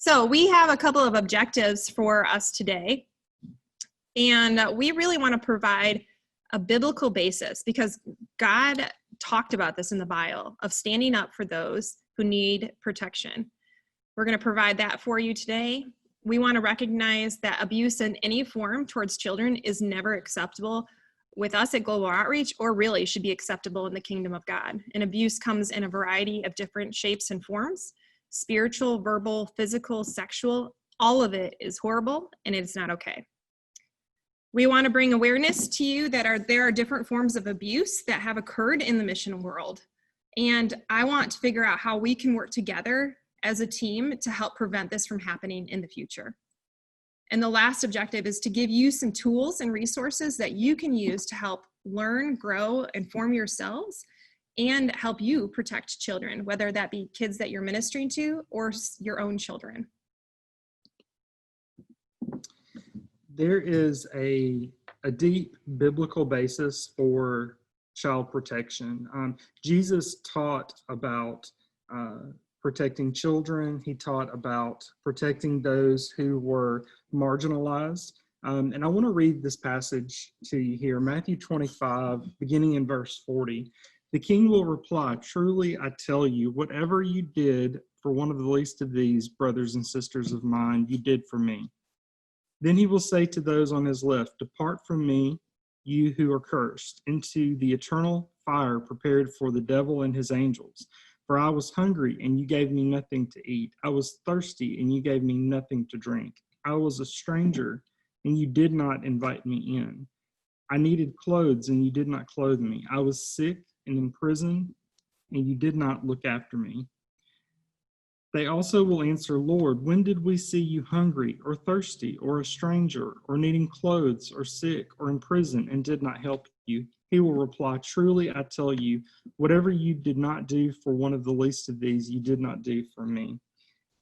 So we have a couple of objectives for us today, and we really want to provide a biblical basis because God talked about this in the Bible of standing up for those who need protection. We're going to provide that for you today. We want to recognize that abuse in any form towards children is never acceptable with us at Global Outreach, or really should be acceptable in the kingdom of God. And abuse comes in a variety of different shapes and forms: spiritual, verbal, physical, sexual. All of it is horrible and it's not okay. We want to bring awareness to you that there are different forms of abuse that have occurred in the mission world. And I want to figure out how we can work together as a team to help prevent this from happening in the future. And the last objective is to give you some tools and resources that you can use to help learn, grow, inform yourselves, and help you protect children, whether that be kids that you're ministering to or your own children. There is a deep biblical basis for child protection. Jesus taught about protecting children. He taught about protecting those who were marginalized. And I want to read this passage to you here, Matthew 25, beginning in verse 40. The king will reply, "Truly I tell you, whatever you did for one of the least of these brothers and sisters of mine, you did for me." Then he will say to those on his left, "Depart from me, you who are cursed, into the eternal fire prepared for the devil and his angels. For I was hungry, and you gave me nothing to eat. I was thirsty, and you gave me nothing to drink. I was a stranger, and you did not invite me in. I needed clothes, and you did not clothe me. I was sick and in prison, and you did not look after me." They also will answer, "Lord, when did we see you hungry or thirsty or a stranger or needing clothes or sick or in prison and did not help you?" He will reply, "Truly I tell you, whatever you did not do for one of the least of these, you did not do for me."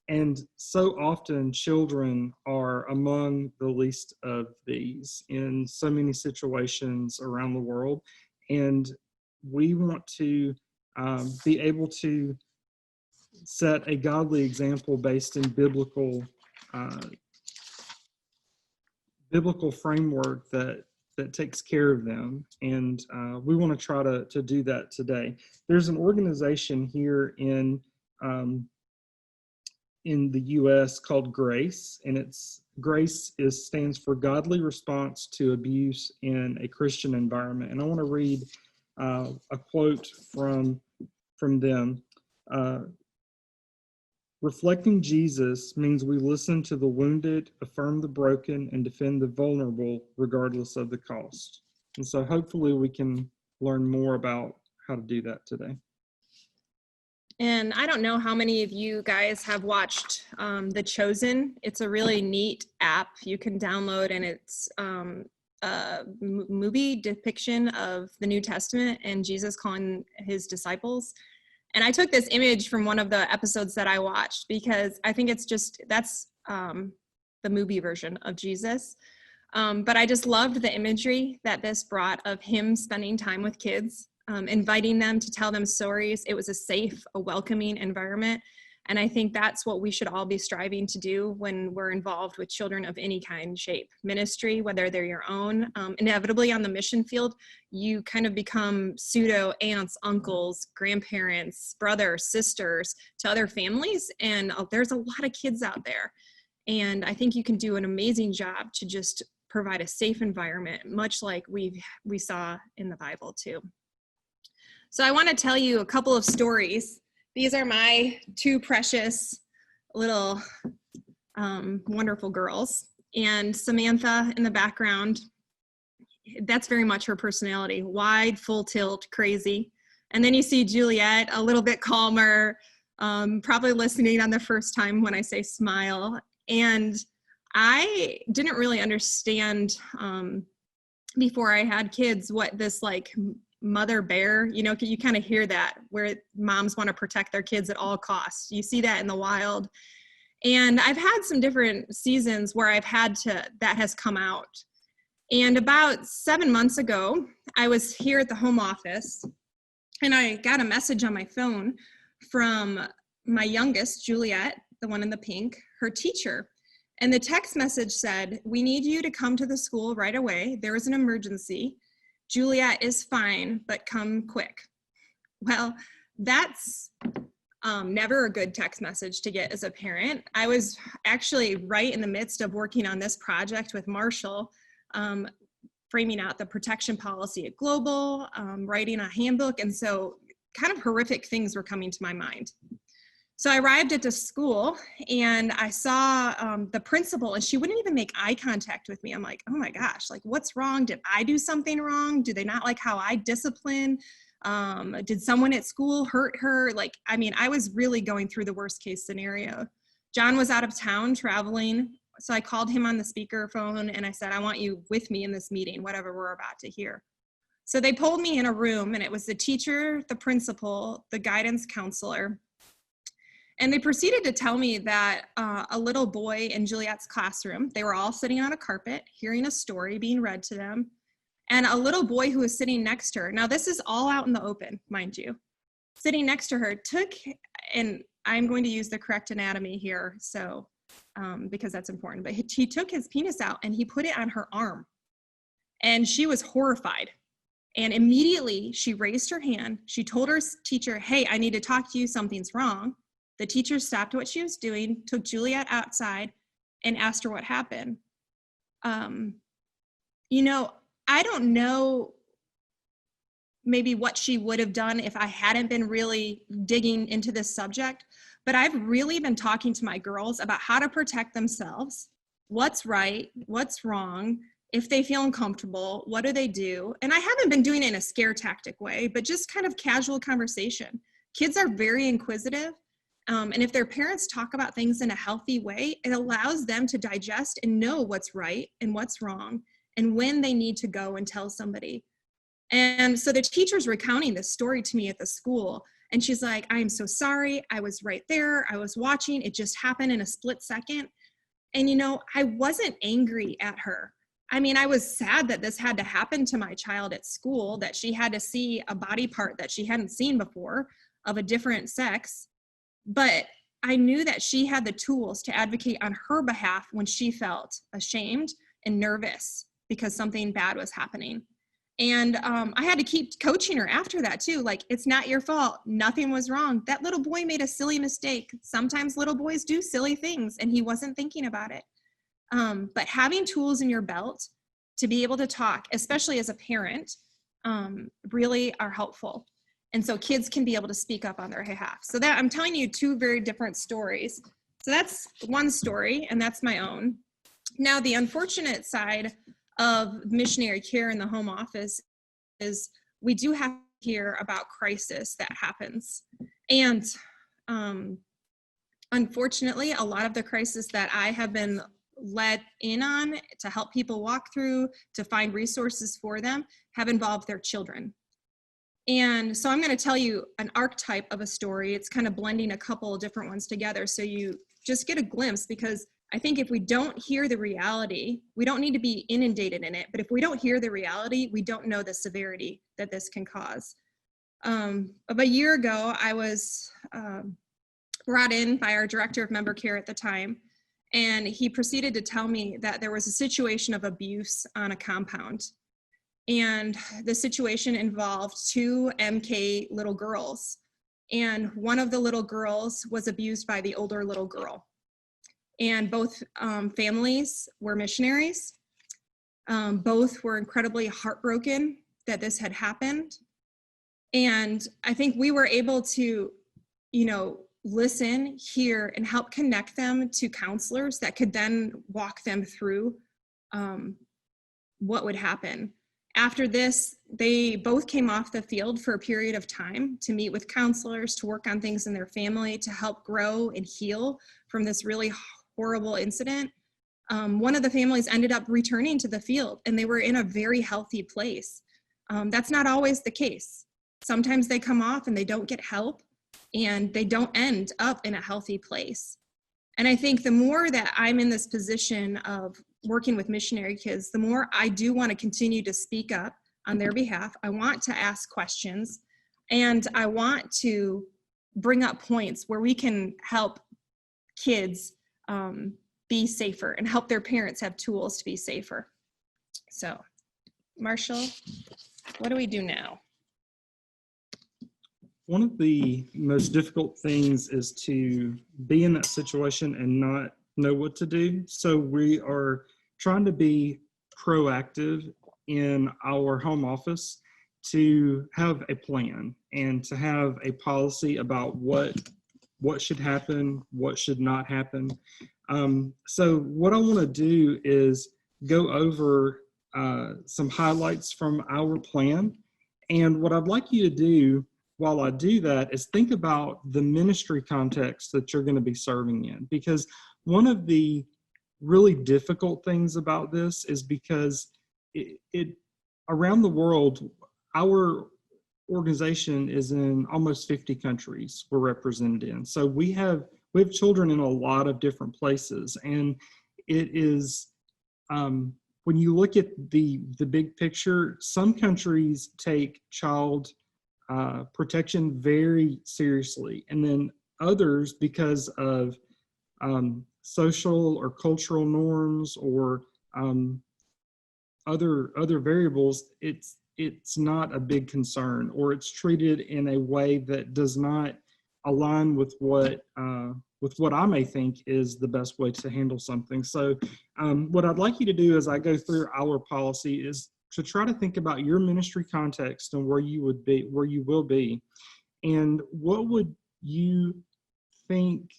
And so often children are among the least of these in so many situations around the world. And we want to be able to set a godly example based in biblical framework that takes care of them. And we want to try to do that today. There's an organization here in the U.S. called GRACE, and GRACE stands for Godly Response to Abuse in a Christian Environment. And I want to read a quote from them. "Reflecting Jesus means we listen to the wounded, affirm the broken, and defend the vulnerable regardless of the cost." And so hopefully we can learn more about how to do that today. And I don't know how many of you guys have watched The Chosen. It's a really neat app you can download, and it's a movie depiction of the New Testament and Jesus calling his disciples. And I took this image from one of the episodes that I watched because I think that's the movie version of Jesus. But I just loved the imagery that this brought of him spending time with kids, inviting them to tell them stories. It was a safe, a welcoming environment. And I think that's what we should all be striving to do when we're involved with children of any kind, shape, ministry, whether they're your own. Inevitably on the mission field, you kind of become pseudo aunts, uncles, grandparents, brothers, sisters to other families. And there's a lot of kids out there. And I think you can do an amazing job to just provide a safe environment, much like we saw in the Bible too. So I want to tell you a couple of stories. These are my two precious little wonderful girls. And Samantha in the background, that's very much her personality. Wide, full tilt, crazy. And then you see Juliet, a little bit calmer, probably listening on the first time when I say smile. And I didn't really understand before I had kids what this like mother bear, you kind of hear that where moms want to protect their kids at all costs. You see that in the wild. And I've had some different seasons where that has come out. And about 7 months ago, I was here at the home office and I got a message on my phone from my youngest, Juliet, the one in the pink. her teacher. And the text message said, "We need you to come to the school right away. There is an emergency. Juliet is fine, but come quick." Well, that's never a good text message to get as a parent. I was actually right in the midst of working on this project with Marshall, framing out the protection policy at Global, writing a handbook. And so kind of horrific things were coming to my mind. So I arrived at the school and I saw the principal, and she wouldn't even make eye contact with me. I'm like, oh my gosh, like what's wrong? Did I do something wrong? Do they not like how I discipline? Did someone at school hurt her? Like, I mean, I was really going through the worst case scenario. John was out of town traveling. So I called him on the speakerphone and I said, I want you with me in this meeting, whatever we're about to hear. So they pulled me in a room, and it was the teacher, the principal, the guidance counselor. And they proceeded to tell me that a little boy in Juliet's classroom, they were all sitting on a carpet, hearing a story being read to them, and a little boy who was sitting next to her. Now, this is all out in the open, mind you. Sitting next to her took, and I'm going to use the correct anatomy here, so because that's important, but he took his penis out and he put it on her arm. And she was horrified. And immediately she raised her hand. She told her teacher, "Hey, I need to talk to you, something's wrong." The teacher stopped what she was doing, took Juliet outside, and asked her what happened. You know, I don't know maybe what she would have done if I hadn't been really digging into this subject, but I've really been talking to my girls about how to protect themselves, what's right, what's wrong. If they feel uncomfortable, what do they do? And I haven't been doing it in a scare tactic way, but just kind of casual conversation. Kids are very inquisitive. And if their parents talk about things in a healthy way, it allows them to digest and know what's right and what's wrong and when they need to go and tell somebody. And so the teacher's recounting this story to me at the school. And she's like, "I am so sorry. I was right there. I was watching. It just happened in a split second." And, you know, I wasn't angry at her. I mean, I was sad that this had to happen to my child at school, that she had to see a body part that she hadn't seen before of a different sex. But I knew that she had the tools to advocate on her behalf when she felt ashamed and nervous because something bad was happening. And I had to keep coaching her after that too. Like, it's not your fault. Nothing was wrong. That little boy made a silly mistake. Sometimes little boys do silly things and he wasn't thinking about it. But having tools in your belt to be able to talk, especially as a parent, really are helpful. And so kids can be able to speak up on their behalf. So that I'm telling you two very different stories. So that's one story, and that's my own. Now, the unfortunate side of missionary care in the home office is we do have to hear about crisis that happens. And unfortunately, a lot of the crisis that I have been let in on to help people walk through, to find resources for them, have involved their children. And so I'm going to tell you an archetype of a story. It's kind of blending a couple of different ones together so you just get a glimpse, because I think if we don't hear the reality, we don't need to be inundated in it, but if we don't hear the reality, we don't know the severity that this can cause. About a year ago, I was brought in by our director of member care at the time, and he proceeded to tell me that there was a situation of abuse on a compound. And the situation involved two MK little girls. And one of the little girls was abused by the older little girl. And both families were missionaries. Both were incredibly heartbroken that this had happened. And I think we were able to, you know, listen, hear, and help connect them to counselors that could then walk them through what would happen. After this, they both came off the field for a period of time to meet with counselors, to work on things in their family, to help grow and heal from this really horrible incident. One of the families ended up returning to the field, and they were in a very healthy place. That's not always the case. Sometimes they come off and they don't get help, and they don't end up in a healthy place. And I think the more that I'm in this position of working with missionary kids, the more I do want to continue to speak up on their behalf. I want to ask questions, and I want to bring up points where we can help kids be safer and help their parents have tools to be safer. So, Marshall, what do we do now? One of the most difficult things is to be in that situation and not know what to do. So we are trying to be proactive in our home office to have a plan and to have a policy about what should happen, what should not happen. So what I want to do is go over some highlights from our plan. And what I'd like you to do while I do that is think about the ministry context that you're going to be serving in. Because one of the really difficult things about this is because it around the world, our organization is in almost 50 countries we're represented in. So we have children in a lot of different places, and it is when you look at the big picture, some countries take child protection very seriously, and then others, because of social or cultural norms or other variables, it's not a big concern, or it's treated in a way that does not align with what I may think is the best way to handle something. So what I'd like you to do as I go through our policy is to try to think about your ministry context and where you will be, and what would you think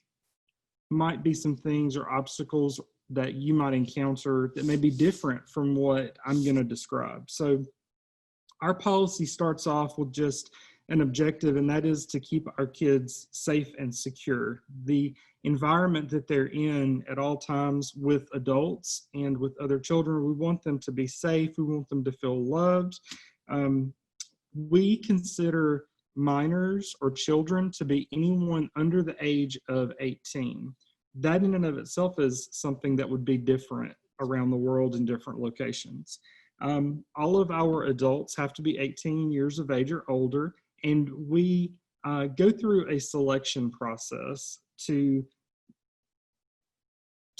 might be some things or obstacles that you might encounter that may be different from what I'm going to describe. So our policy starts off with just an objective, and that is to keep our kids safe and secure. The environment that they're in at all times with adults and with other children, we want them to be safe. We want them to feel loved. We consider minors or children to be anyone under the age of 18. That in and of itself is something that would be different around the world in different locations. All of our adults have to be 18 years of age or older, and we go through a selection process to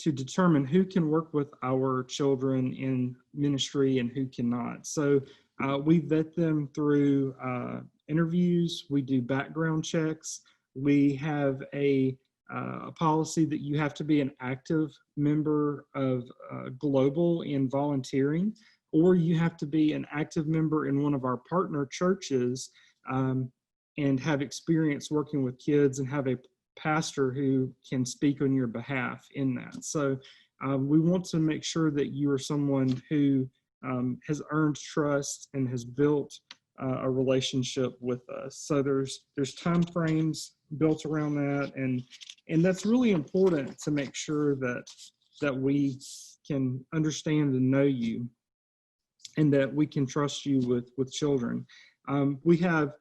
determine who can work with our children in ministry and who cannot. So we vet them through interviews. We do background checks. We have a policy that you have to be an active member of Global in volunteering, or you have to be an active member in one of our partner churches and have experience working with kids and have a pastor who can speak on your behalf in that. So we want to make sure that you are someone who has earned trust and has built a relationship with us. So there's time frames built around that, and that's really important to make sure that we can understand and know you, and that we can trust you with children. We have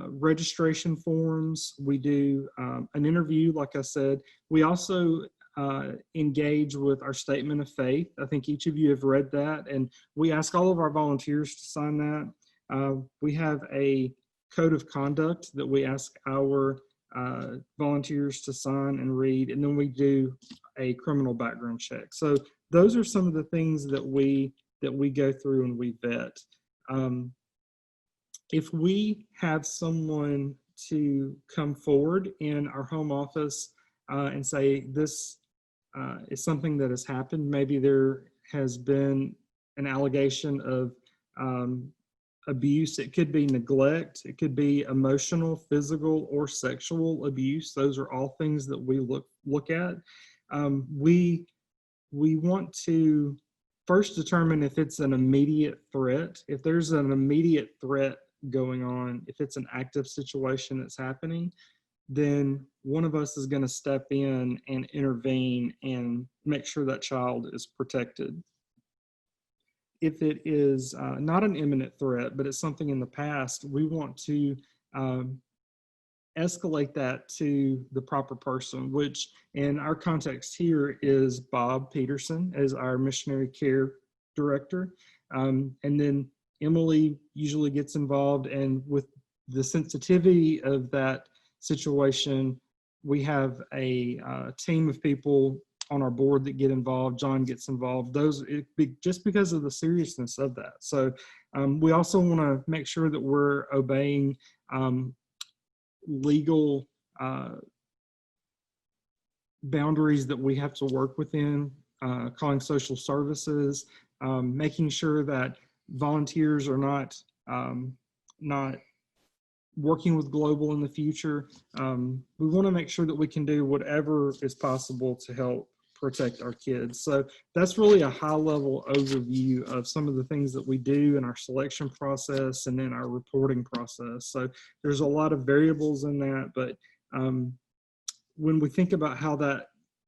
registration forms. We do an interview, like I said. We also engage with our statement of faith. I think each of you have read that, and we ask all of our volunteers to sign that. We have a code of conduct that we ask our volunteers to sign and read, and then we do a criminal background check. So those are some of the things that we go through and we vet. If we have someone to come forward in our home office and say this is something that has happened, maybe there has been an allegation of abuse. It could be neglect. It could be emotional, physical, or sexual abuse. Those are all things that we look at. We want to first determine if it's an immediate threat. If there's an immediate threat going on, if it's an active situation that's happening, then one of us is going to step in and intervene and make sure that child is protected. If it is not an imminent threat, but it's something in the past, we want to escalate that to the proper person, which in our context here is Bob Peterson as our missionary care director. And then Emily usually gets involved, and with the sensitivity of that situation, we have a team of people on our board that get involved. John gets involved. Just because of the seriousness of that. So we also want to make sure that we're obeying legal boundaries that we have to work within, calling social services, making sure that volunteers are not working with Global in the future. We want to make sure that we can do whatever is possible to help protect our kids. So that's really a high-level overview of some of the things that we do in our selection process and in our reporting process. So there's a lot of variables in that, but when we think about how that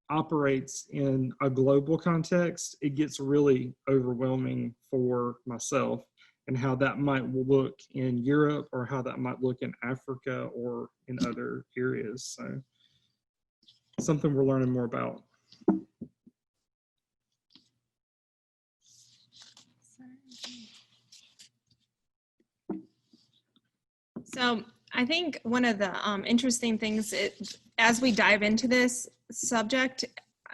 operates in a global context, it gets really overwhelming for myself, and how that might look in Europe or how that might look in Africa or in other areas. So something we're learning more about. So I think one of the interesting things as we dive into this subject,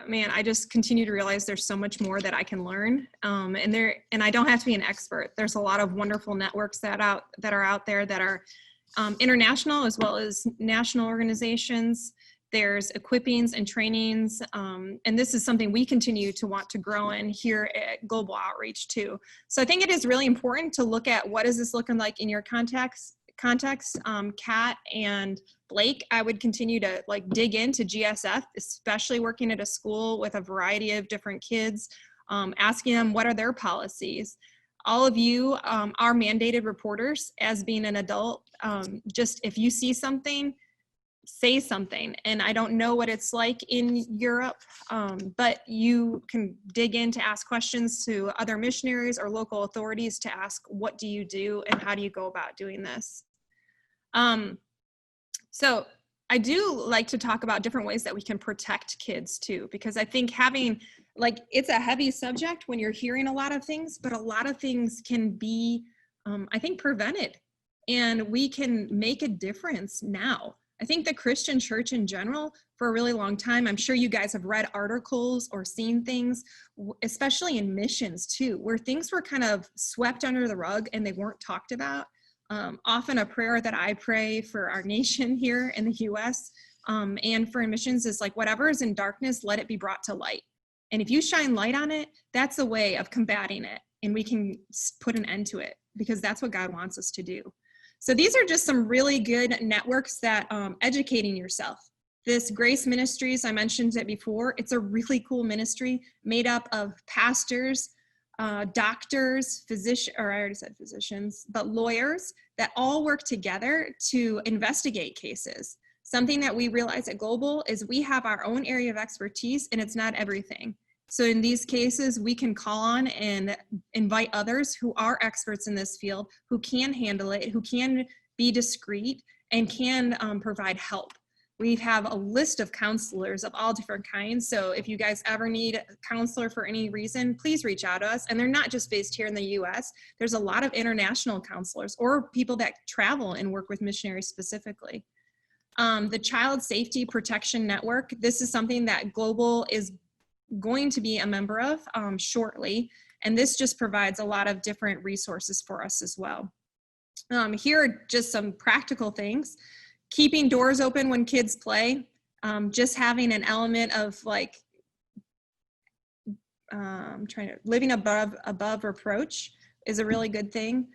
man, I just continue to realize there's so much more that I can learn. And I don't have to be an expert. There's a lot of wonderful networks that are out there that are international as well as national organizations. There's equippings and trainings. And this is something we continue to want to grow in here at Global Outreach too. So I think it is really important to look at what is this looking like in your context. Kat and Blake, I would continue to dig into GSF, especially working at a school with a variety of different kids, asking them what are their policies. All of you are mandated reporters as being an adult. Just if you see something, say something. And I don't know what it's like in Europe, but you can dig in to ask questions to other missionaries or local authorities to ask, what do you do and how do you go about doing this? So I do like to talk about different ways that we can protect kids too, because I think it's a heavy subject when you're hearing a lot of things, but a lot of things can be, I think, prevented, and we can make a difference now. I think the Christian church in general, for a really long time, I'm sure you guys have read articles or seen things, especially in missions too, where things were kind of swept under the rug and they weren't talked about. Often a prayer that I pray for our nation here in the US and for missions is whatever is in darkness, let it be brought to light. And if you shine light on it, that's a way of combating it, and we can put an end to it, because that's what God wants us to do. So these are just some really good networks that educating yourself. This Grace Ministries, I mentioned it before, it's a really cool ministry made up of pastors, doctors, I already said physicians, but lawyers that all work together to investigate cases. Something that we realize at Global is we have our own area of expertise, and it's not everything. So in these cases, we can call on and invite others who are experts in this field, who can handle it, who can be discreet, and can provide help. We have a list of counselors of all different kinds. So if you guys ever need a counselor for any reason, please reach out to us. And they're not just based here in the US. There's a lot of international counselors or people that travel and work with missionaries specifically. The Child Safety Protection Network, this is something that Global is going to be a member of shortly. And this just provides a lot of different resources for us as well. Here are just some practical things. Keeping doors open when kids play, just having an element of living above reproach is a really good thing.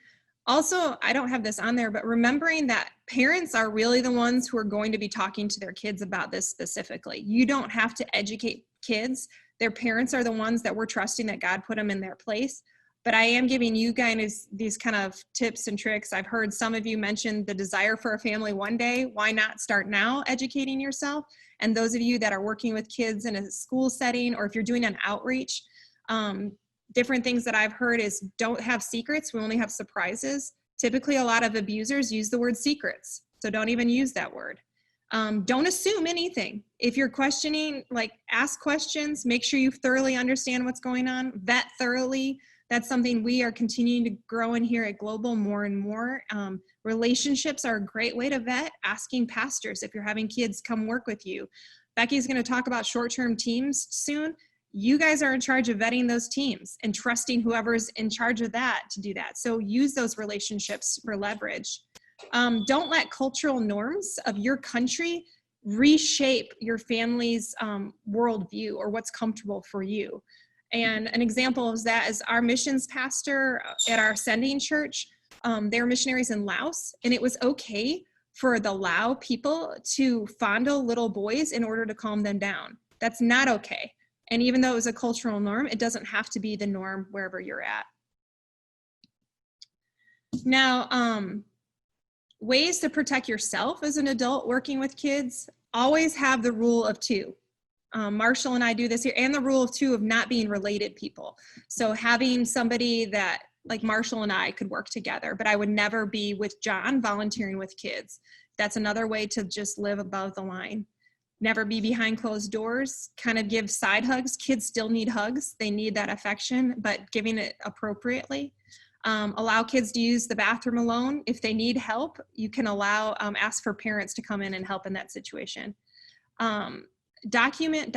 Also, I don't have this on there, but remembering that parents are really the ones who are going to be talking to their kids about this specifically. You don't have to educate kids. Their parents are the ones that we're trusting that God put them in their place. But I am giving you guys these kind of tips and tricks. I've heard some of you mention the desire for a family one day. Why not start now educating yourself? And those of you that are working with kids in a school setting, or if you're doing an outreach, different things that I've heard is don't have secrets. We only have surprises. Typically, a lot of abusers use the word secrets. So don't even use that word. Don't assume anything. If you're questioning, ask questions, make sure you thoroughly understand what's going on, vet thoroughly. That's something we are continuing to grow in here at Global more and more. Relationships are a great way to vet. Asking pastors, if you're having kids come work with you, Becky's going to talk about short-term teams soon. You guys are in charge of vetting those teams and trusting whoever's in charge of that to do that. So use those relationships for leverage. Don't let cultural norms of your country reshape your family's worldview or what's comfortable for you. And an example of that is our missions pastor at our sending church. They were missionaries in Laos, and it was okay for the Lao people to fondle little boys in order to calm them down. That's not okay. And even though it was a cultural norm, it doesn't have to be the norm wherever you're at. Now, ways to protect yourself as an adult working with kids, always have the rule of two. Marshall and I do this here, and the rule of two of not being related people. So having somebody that, like Marshall and I could work together, but I would never be with John volunteering with kids. That's another way to just live above the line. Never be behind closed doors, kind of give side hugs. Kids still need hugs. They need that affection, but giving it appropriately. Allow kids to use the bathroom alone. If they need help, you can ask for parents to come in and help in that situation. Document.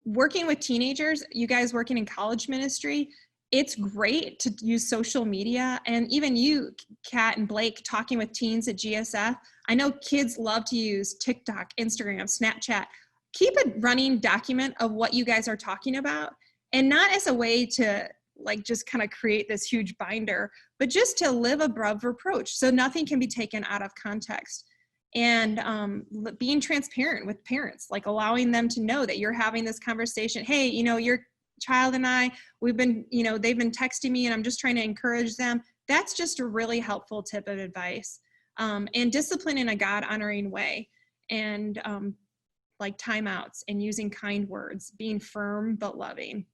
Working with teenagers, you guys working in college ministry, it's great to use social media. And even you, Kat and Blake, talking with teens at GSF. I know kids love to use TikTok, Instagram, Snapchat. Keep a running document of what you guys are talking about, and not as a way to like just kind of create this huge binder, but just to live above reproach. So nothing can be taken out of context. And being transparent with parents, like allowing them to know that you're having this conversation. Hey, your child and I, they've been texting me and I'm just trying to encourage them. That's just a really helpful tip of advice. And discipline in a God-honoring way, and like timeouts and using kind words, being firm but loving.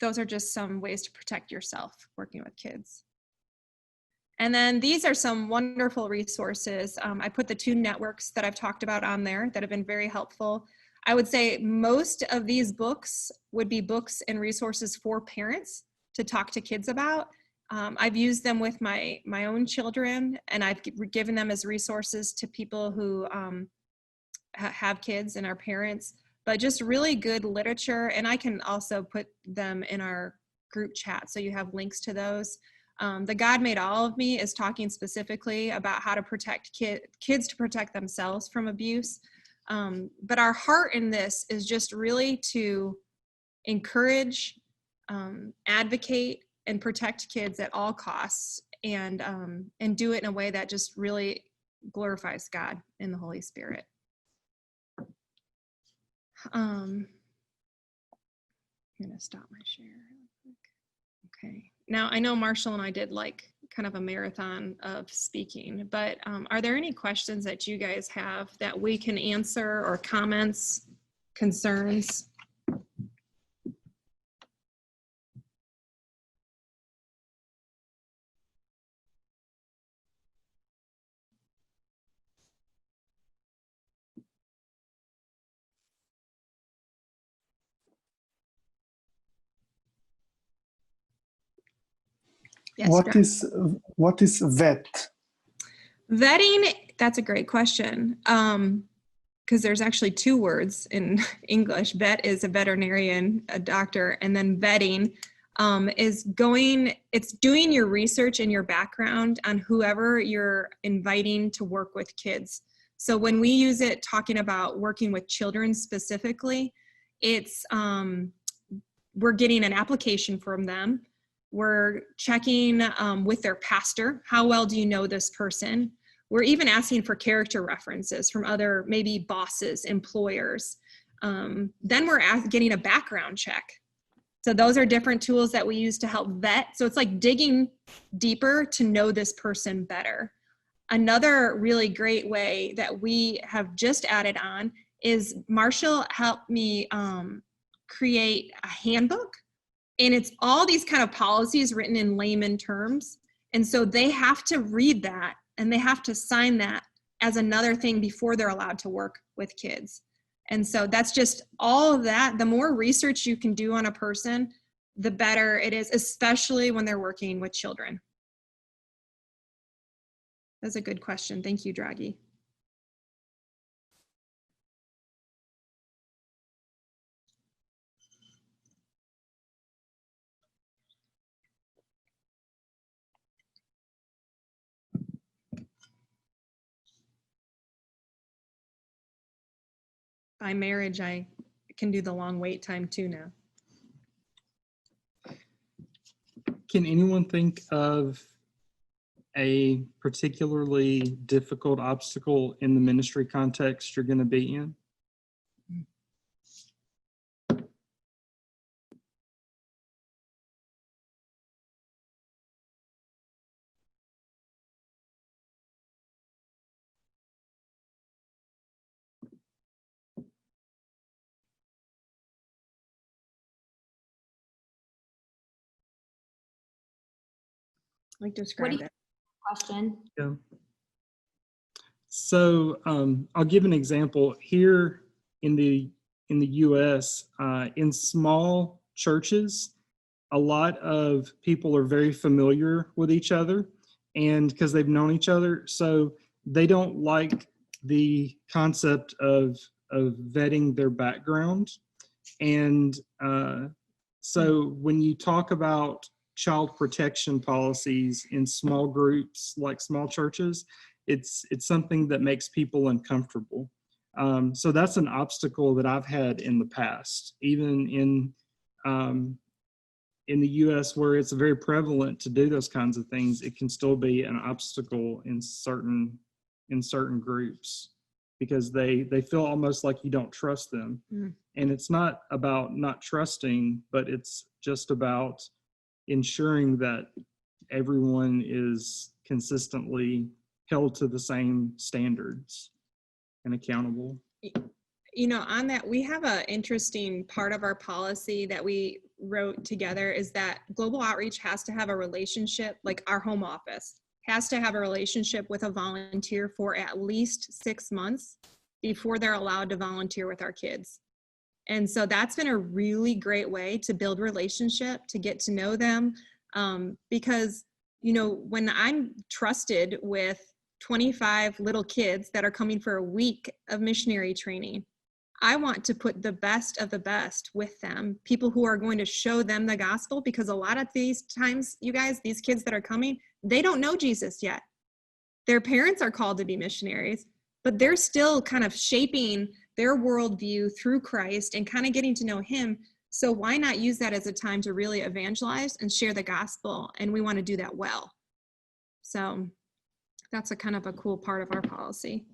Those are just some ways to protect yourself working with kids. And then these are some wonderful resources. I put the two networks that I've talked about on there that have been very helpful. I would say most of these books would be books and resources for parents to talk to kids about. I've used them with my own children, and I've given them as resources to people who have kids and are parents, but just really good literature. And I can also put them in our group chat, so you have links to those. The God Made All of Me is talking specifically about how to protect kids to protect themselves from abuse. But our heart in this is just really to encourage, advocate, and protect kids at all costs, and do it in a way that just really glorifies God and the Holy Spirit. I'm gonna stop my share real quick. Okay. Now, I know Marshall and I did like kind of a marathon of speaking, but are there any questions that you guys have that we can answer, or comments, concerns? Yes, what is vet? Vetting, that's a great question. Because there's actually two words in English. Vet is a veterinarian, a doctor, and then vetting is doing your research and your background on whoever you're inviting to work with kids. So when we use it talking about working with children specifically, it's we're getting an application from them. We're checking with their pastor. How well do you know this person? We're even asking for character references from other, maybe bosses, employers. Then we're getting a background check. So those are different tools that we use to help vet. So it's like digging deeper to know this person better. Another really great way that we have just added on is Marshall helped me create a handbook. And it's all these kind of policies written in layman terms. And so they have to read that, and they have to sign that as another thing before they're allowed to work with kids. And so that's just all of that. The more research you can do on a person, the better it is, especially when they're working with children. That's a good question. Thank you, Draghi. by marriage, I can do the long wait time too now. Can anyone think of a particularly difficult obstacle in the ministry context you're going to be in? Like describe it. Question. Yeah. So I'll give an example here in the U.S. In small churches, a lot of people are very familiar with each other, and because they've known each other, so they don't like the concept of vetting their background, and so when you talk about child protection policies in small groups like small churches, it's something that makes people uncomfortable. So that's an obstacle that I've had in the past, even in the U.S. where it's very prevalent to do those kinds of things. It can still be an obstacle in certain groups because they feel almost like you don't trust them. Mm. And it's not about not trusting, but it's just about ensuring that everyone is consistently held to the same standards and accountable. You know, on that, we have an interesting part of our policy that we wrote together is that Global Outreach has to have a relationship, like our home office has to have a relationship with a volunteer for at least 6 months before they're allowed to volunteer with our kids. And so that's been a really great way to build relationship, to get to know them. Because, you know, when I'm trusted with 25 little kids that are coming for a week of missionary training, I want to put the best of the best with them, people who are going to show them the gospel, because a lot of these times, you guys, these kids that are coming, they don't know Jesus yet. Their parents are called to be missionaries, but they're still kind of shaping their worldview through Christ and kind of getting to know him. So why not use that as a time to really evangelize and share the gospel? And we want to do that well. So that's a kind of a cool part of our policy.